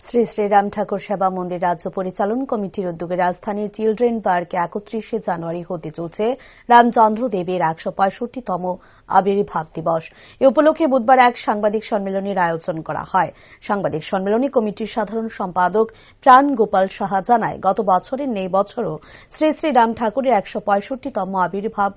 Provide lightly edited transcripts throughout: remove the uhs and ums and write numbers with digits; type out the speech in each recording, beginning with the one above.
শ্রী শ্রী রাম ঠাকুর সেবা মন্দির রাজ্য পরিচালন কমিটির উদ্যোগে রাজধানীর চিলড্রেন পার্কে 31 জানুয়ারি হতে চলছে রামচন্দ্র দেবের 165তম আবির্ভাব দিবস। এ উপলক্ষে বুধবার এক সাংবাদিক সম্মেলনের আয়োজন করা হয়। সাংবাদিক সম্মেলনে কমিটির সাধারণ সম্পাদক প্রাণ গোপাল সাহা জানায়, গত বছরের নেই বছরও শ্রী শ্রী রাম ঠাকুরের 165তম আবির্ভাব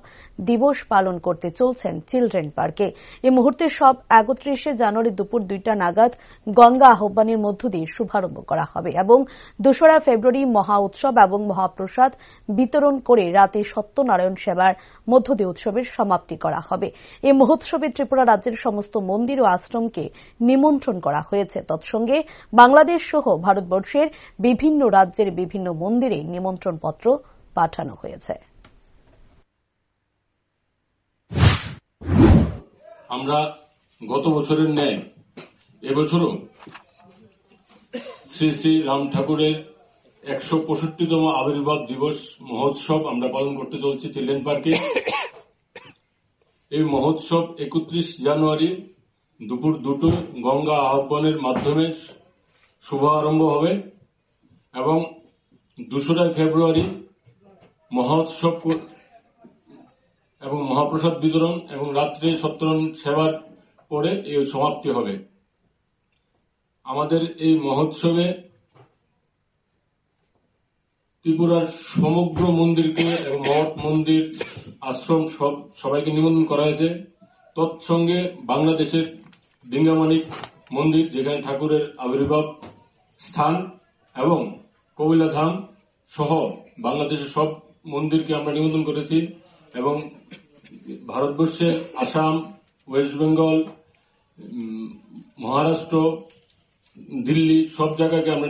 দিবস পালন করতে চলছেন চিলড্রেন পার্কে। এই মুহূর্তে সব 31 জানুয়ারি দুপুর 2টা নাগাদ গঙ্গা আহ্বানের মধ্য দিয়ে শুভারম্ভ করা হবে এবং 2রা ফেব্রুয়ারি মহা উৎসব এবং মহাপ্রসাদ বিতরণ করে রাতে সত্যনারায়ণ সেবার মধ্য দিয়ে উৎসবের সমাপ্তি করা হবে। এই মহোৎসবে ত্রিপুরা রাজ্যের সমস্ত মন্দির ও আশ্রমকে নিমন্ত্রণ করা হয়েছে। তৎসঙ্গে বাংলাদেশ সহ ভারতবর্ষের বিভিন্ন রাজ্যের বিভিন্ন মন্দিরে নিমন্ত্রণপত্র পাঠানো হয়েছে। আমরা গত বছরের ন্যায় এবছরও শ্রী শ্রী রাম ঠাকুরের 165তম আবির্ভাব দিবস মহোৎসব আমরা পালন করতে চলছি চিলড্রেন পার্কে। এই মহোৎসব 31 জানুয়ারি দুপুর 2টোয় গঙ্গা আহ্বানের মাধ্যমে শুভারম্ভ হবে এবং 2রা ফেব্রুয়ারি মহোৎসব এবং মহাপ্রসাদ বিতরণ এবং রাত্রে সত্যনারায়ণ সেবার পরে এই সমাপ্তি হবে। আমাদের এই মহোৎসবে ত্রিপুরার সমগ্র মন্দিরকে এবং মঠ মন্দির আশ্রম সবাইকে নিমন্ত্রণ করা হয়েছে। তৎসঙ্গে বাংলাদেশের ডিঙ্গামানিক মন্দির, যেখানে ঠাকুরের আবির্ভাব স্থান, এবং কবিলাধাম সহ বাংলাদেশের সব মন্দিরকে আমরা নিমন্ত্রণ করেছি এবং ভারতবর্ষের আসাম, ওয়েস্ট বেঙ্গল, মহারাষ্ট্র, দিল্লি সব জায়গাকে আমরা